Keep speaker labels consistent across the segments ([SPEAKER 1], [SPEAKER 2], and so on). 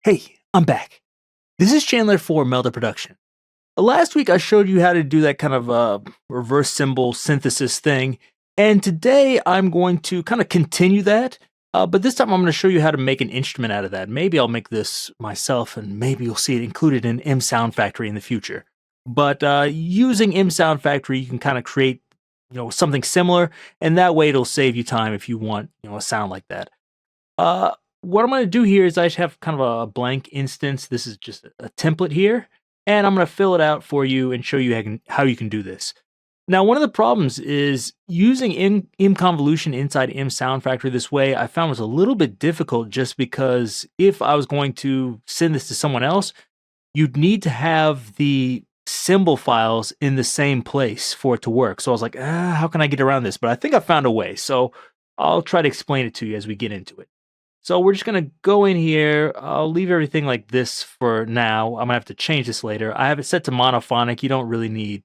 [SPEAKER 1] Hey, I'm back. This is Chandler for Melda Production. Last week I showed you how to do that kind of reverse symbol synthesis thing, and today I'm going to kind of continue that. But this time I'm going to show you how to make an instrument out of that. Maybe I'll make this myself, and maybe you'll see it included in MSoundfactory in the future. But using MSoundfactory, you can kind of create, something similar, and that way it'll save you time if you want, a sound like that. Uh, what I'm going to do here is I just have kind of a blank instance. This is just a template here, and I'm going to fill it out for you and show you how you can do this. Now, one of the problems is using MConvolution inside MSoundfactory this way, I found was a little bit difficult just because if I was going to send this to someone else, you'd need to have the cymbal files in the same place for it to work. So I was like, how can I get around this? But I think I found a way. So I'll try to explain it to you as we get into it. So we're just going to go in here. I'll leave everything like this for now. I'm going to have to change this later. I have it set to monophonic. You don't really need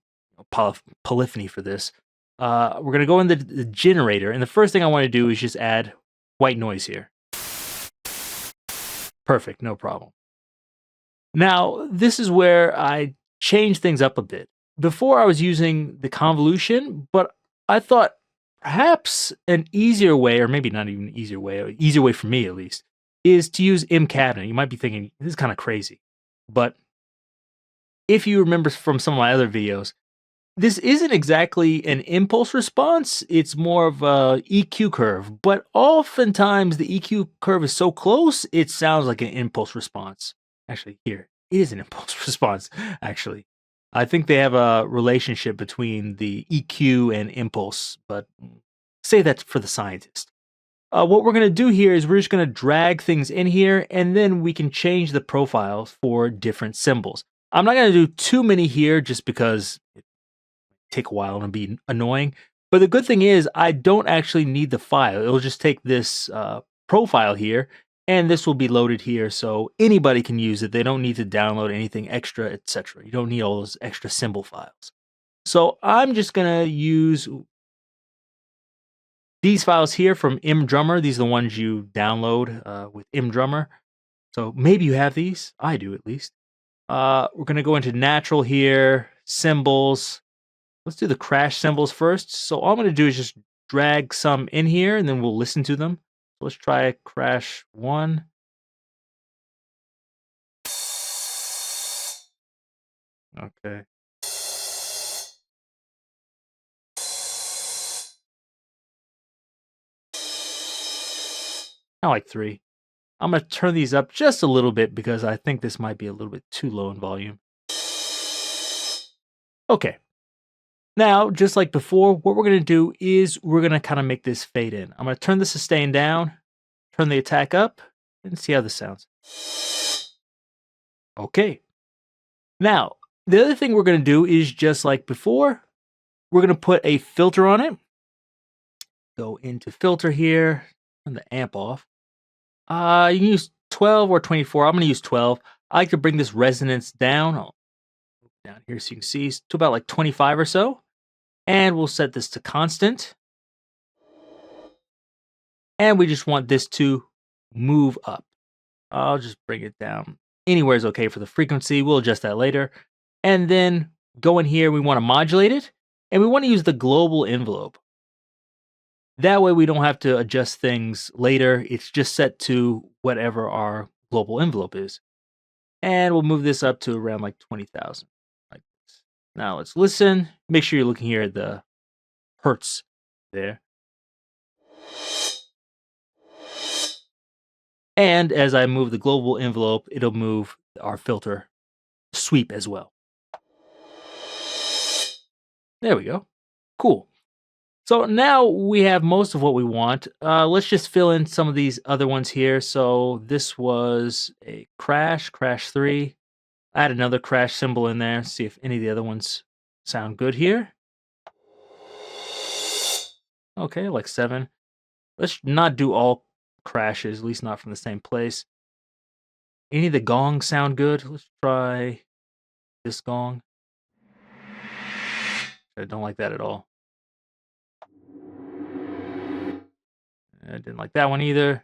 [SPEAKER 1] polyphony for this. We're going to go in the generator. And the first thing I want to do is just add white noise here. Perfect. No problem. Now, this is where I change things up a bit. Before I was using the convolution, but I thought perhaps an easier way, or maybe not even an easier way for me at least, is to use MCabinet. You might be thinking, this is kind of crazy. But if you remember from some of my other videos, this isn't exactly an impulse response. It's more of a EQ curve. But oftentimes the EQ curve is so close, it sounds like an impulse response. Actually, here, it is an impulse response, actually. I think they have a relationship between the EQ and impulse, but say that for the scientist. What we're going to do here is we're just going to drag things in here, and then we can change the profiles for different cymbals. I'm not going to do too many here just because it take a while and be annoying. But the good thing is I don't actually need the file. It'll just take this profile here, and this will be loaded here so anybody can use it. They don't need to download anything extra, etc. You don't need all those extra cymbal files. So I'm just going to use these files here from MDrummer. These are the ones you download with MDrummer. So maybe you have these. I do at least. We're going to go into natural here, cymbals. Let's do the crash cymbals first. So all I'm going to do is just drag some in here and then we'll listen to them. So let's try crash 1. Okay. I like 3. I'm going to turn these up just a little bit because I think this might be a little bit too low in volume. Okay. Now, just like before, what we're going to do is we're going to kind of make this fade in. I'm going to turn the sustain down, turn the attack up, and see how this sounds. Okay. Now, the other thing we're going to do is just like before, we're going to put a filter on it. Go into filter here, turn the amp off. You can use 12 or 24. I'm going to use 12. I like to bring this resonance down. I'll move down here so you can see to about like 25 or so. And we'll set this to constant. And we just want this to move up. I'll just bring it down. Anywhere is okay for the frequency. We'll adjust that later. And then go in here. We want to modulate it. And we want to use the global envelope. That way we don't have to adjust things later. It's just set to whatever our global envelope is. And we'll move this up to around like 20,000. Like this. Now let's listen. Make sure you're looking here at the hertz there. And as I move the global envelope, it'll move our filter sweep as well. There we go. Cool. So now we have most of what we want. Let's just fill in some of these other ones here. So this was a crash 3. Add another crash symbol in there. See if any of the other ones sound good here. Okay, like 7. Let's not do all crashes, at least not from the same place. Any of the gongs sound good? Let's try this gong. I don't like that at all. I didn't like that one either.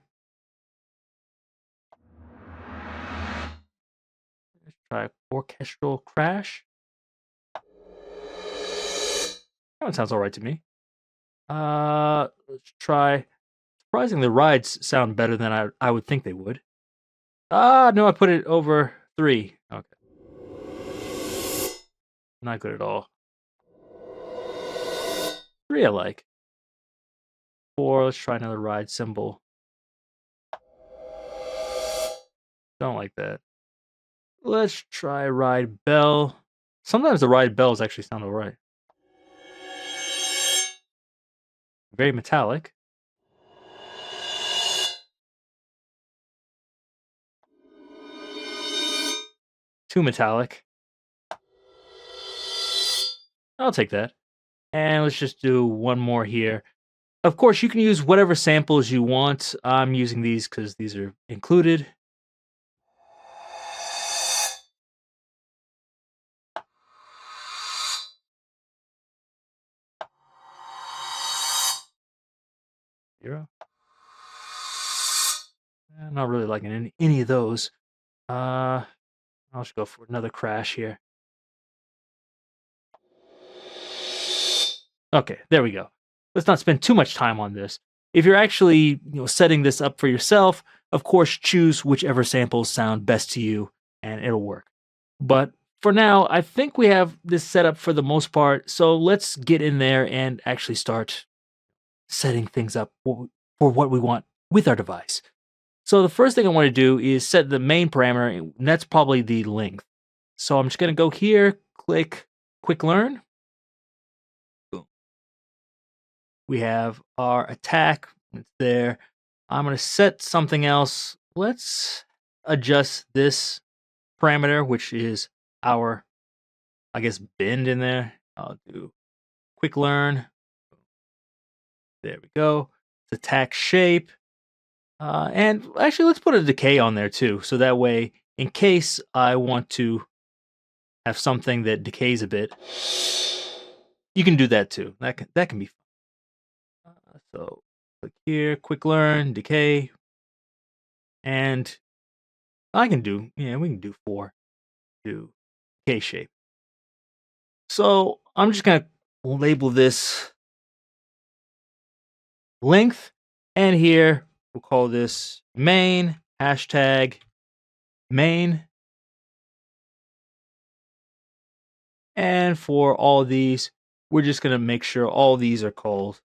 [SPEAKER 1] try orchestral crash. That one sounds all right to me. Let's try. Surprisingly, the rides sound better than I would think they would. No, I put it over 3. Okay. Not good at all. 3 I like. 4, let's try another ride cymbal. Don't like that. Let's try ride bell. Sometimes the ride bells actually sound alright. Very metallic. Too metallic. I'll take that. And let's just do one more here. Of course, you can use whatever samples you want. I'm using these because these are included. Zero. I'm not really liking any of those. I'll just go for another crash here. Okay, there we go. Let's not spend too much time on this. If you're actually setting this up for yourself, of course, choose whichever samples sound best to you, and it'll work. But for now, I think we have this set up for the most part, so let's get in there and actually start setting things up for what we want with our device. So the first thing I want to do is set the main parameter, and that's probably the length. So I'm just going to go here, click Quick Learn. Boom. We have our attack. It's there. I'm going to set something else. Let's adjust this parameter, which is our, I guess, bend in there. I'll do Quick Learn. There we go. Attack shape. And actually, let's put a decay on there too. So that way, in case I want to have something that decays a bit, you can do that too. That can be fun. So click here, Quick Learn, decay. And we can do 4. Do decay shape. So I'm just going to label this length. And here, we'll call this main, hashtag main. And for all these, we're just going to make sure all these are called,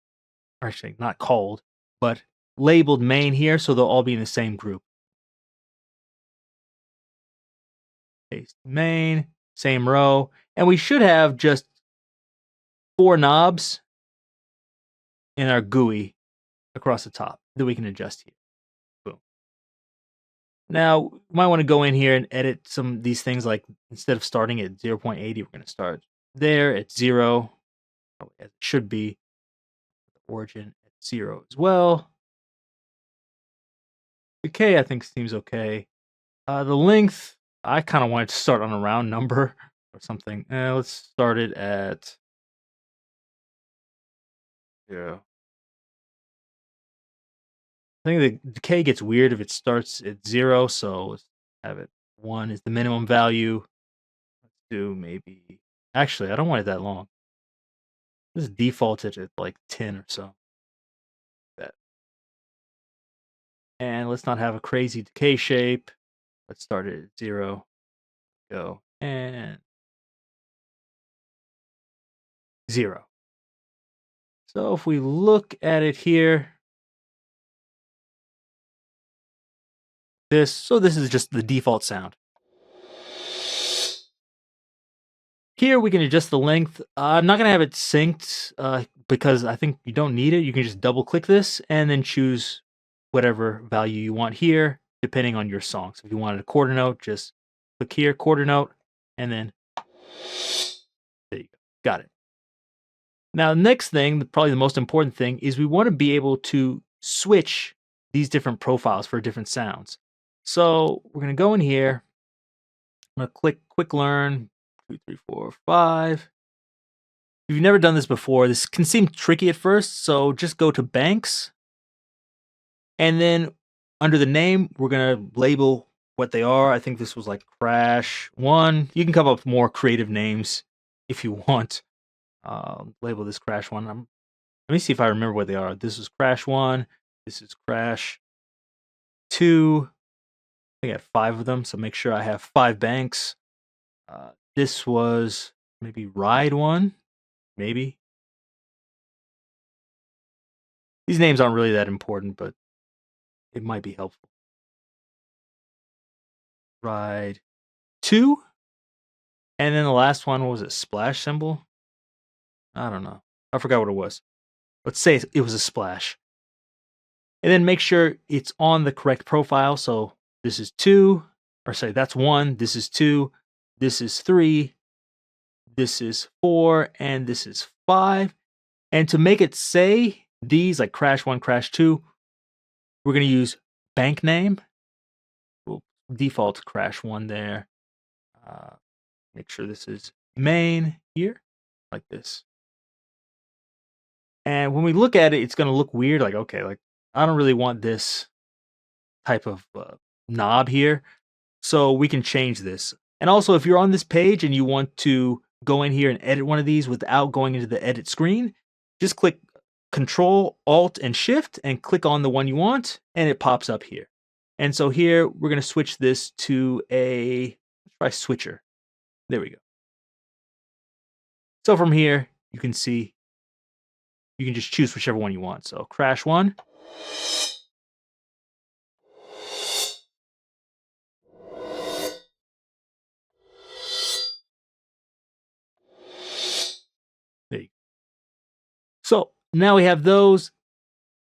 [SPEAKER 1] or actually not called, but labeled main here, so they'll all be in the same group. Paste main, same row, and we should have just 4 knobs in our GUI across the top that we can adjust here. Boom. Now, you might want to go in here and edit some of these things, like instead of starting at 0.80, we're going to start there at 0, as it should be. Origin at 0 as well. Decay, I think, seems okay. The length, I kind of wanted to start on a round number or something. Let's start it at 0. I think the decay gets weird if it starts at 0, so let's have it 1 is the minimum value. Let's do maybe... Actually, I don't want it that long. Let's default it at like 10 or so. That. And let's not have a crazy decay shape. Let's start it at 0. Go. And 0. So if we look at it here, this is just the default sound. Here we can adjust the length. I'm not going to have it synced because I think you don't need it. You can just double click this and then choose whatever value you want here, depending on your song. So if you wanted a quarter note, just click here, quarter note, and then there you go. Got it. Now, the next thing, probably the most important thing, is we want to be able to switch these different profiles for different sounds. So we're going to go in here. I'm going to click Quick Learn, 2, 3, 4, 5. If you've never done this before, this can seem tricky at first, so just go to Banks. And then under the name, we're going to label what they are. I think this was like Crash 1. You can come up with more creative names if you want. Label this Crash 1. Let me see if I remember what they are. This is Crash 1. This is Crash 2. I think I had 5 of them, so make sure I have 5 banks. This was maybe Ride 1, maybe. These names aren't really that important, but it might be helpful. Ride 2. And then the last one, what was it? Splash Cymbal? I don't know. I forgot what it was. Let's say it was a splash. And then make sure it's on the correct profile. So this is 2, or say that's 1, this is 2, this is 3, this is 4, and this is 5. And to make it say these, like Crash 1, Crash 2, we're going to use bank name. We'll default Crash 1 there. Make sure this is main here, like this. And when we look at it, it's going to look weird. Like, okay, like I don't really want this type of knob here. So we can change this. And also, if you're on this page and you want to go in here and edit one of these without going into the edit screen, just click Control, Alt, and Shift and click on the one you want, and it pops up here. And so here, we're going to switch this to let's try switcher. There we go. So from here, you can see, you can just choose whichever one you want. So Crash 1. There you go. So now we have those.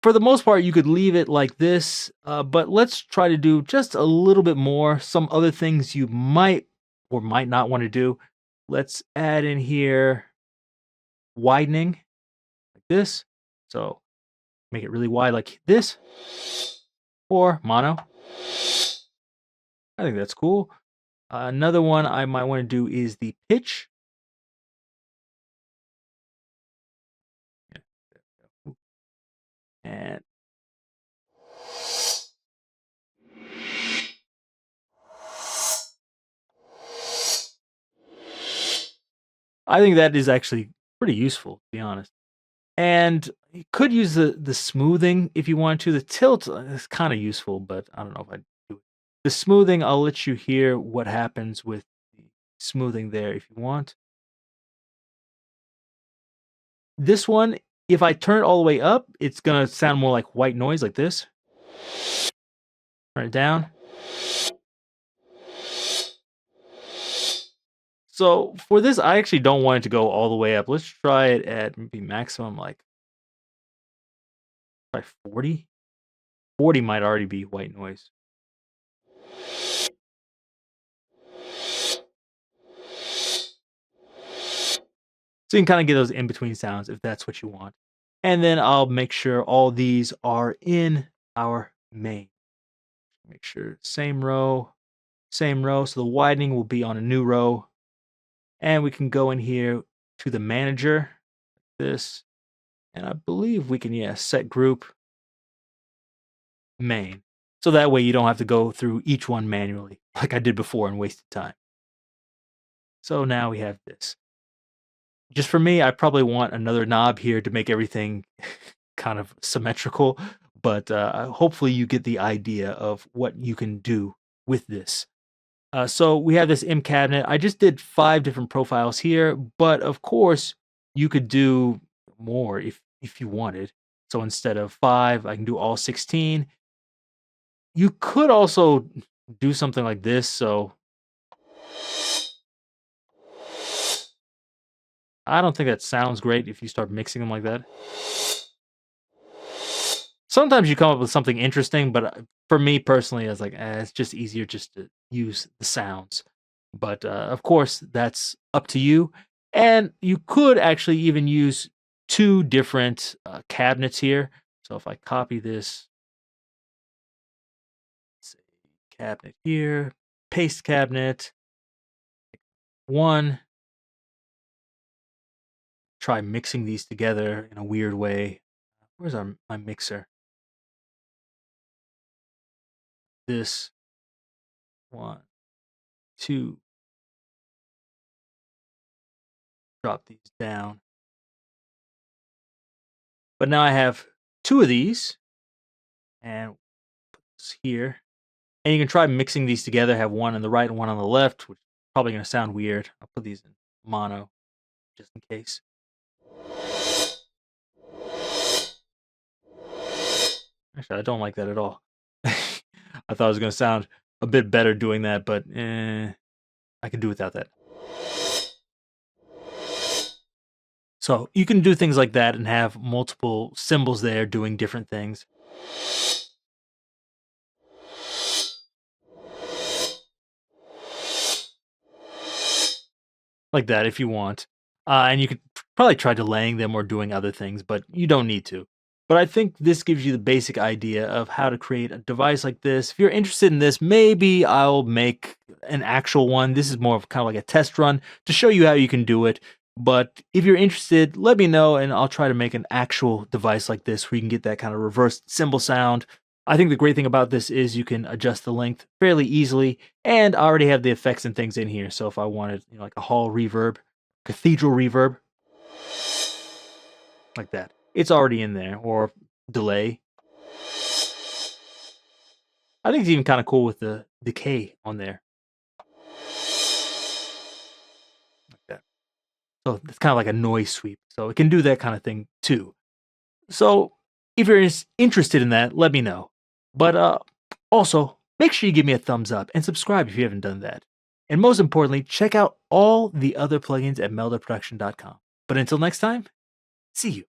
[SPEAKER 1] For the most part, you could leave it like this, but let's try to do just a little bit more. Some other things you might or might not want to do. Let's add in here widening like this. So make it really wide like this, or mono. I think that's cool. Another one I might want to do is the pitch. And I think that is actually pretty useful, to be honest. And you could use the smoothing if you want to. The tilt is kind of useful, but I don't know if I do it. The smoothing, I'll let you hear what happens with the smoothing there if you want. This one, if I turn it all the way up, it's going to sound more like white noise like this. Turn it down. So for this, I actually don't want it to go all the way up. Let's try it at maybe maximum, like by 40. 40 might already be white noise. So you can kind of get those in-between sounds if that's what you want. And then I'll make sure all these are in our main. Make sure same row. So the widening will be on a new row. And we can go in here to the manager, this. And I believe we can, set group main. So that way you don't have to go through each one manually like I did before and wasted time. So now we have this. Just for me, I probably want another knob here to make everything kind of symmetrical, but hopefully you get the idea of what you can do with this. So we have this MCabinet. I just did 5 different profiles here, but of course you could do more if you wanted. So instead of 5, I can do all 16. You could also do something like this. So I don't think that sounds great if you start mixing them like that. Sometimes you come up with something interesting, but for me personally, I was like, it's just easier just to use the sounds. But of course, that's up to you. And you could actually even use 2 different cabinets here. So if I copy this, say cabinet here, paste cabinet, 1, try mixing these together in a weird way. Where's my mixer? This. 1, 2. Drop these down. But now I have 2 of these, and put this here. And you can try mixing these together, have one on the right and one on the left, which is probably going to sound weird. I'll put these in mono just in case. Actually, I don't like that at all. I thought it was going to sound a bit better doing that, but I can do without that. So you can do things like that and have multiple cymbals there doing different things. Like that if you want. And you could probably try delaying them or doing other things, but you don't need to. But I think this gives you the basic idea of how to create a device like this. If you're interested in this, maybe I'll make an actual one. This is more of kind of like a test run to show you how you can do it. But if you're interested, let me know and I'll try to make an actual device like this where you can get that kind of reverse cymbal sound. I think the great thing about this is you can adjust the length fairly easily, and I already have the effects and things in here. So if I wanted, like a hall reverb, cathedral reverb, like that, it's already in there, or delay. I think it's even kind of cool with the decay on there, like that. So it's kind of like a noise sweep. So it can do that kind of thing too. So if you're interested in that, let me know. But also, make sure you give me a thumbs up and subscribe if you haven't done that. And most importantly, check out all the other plugins at meldaproduction.com. But until next time, see you.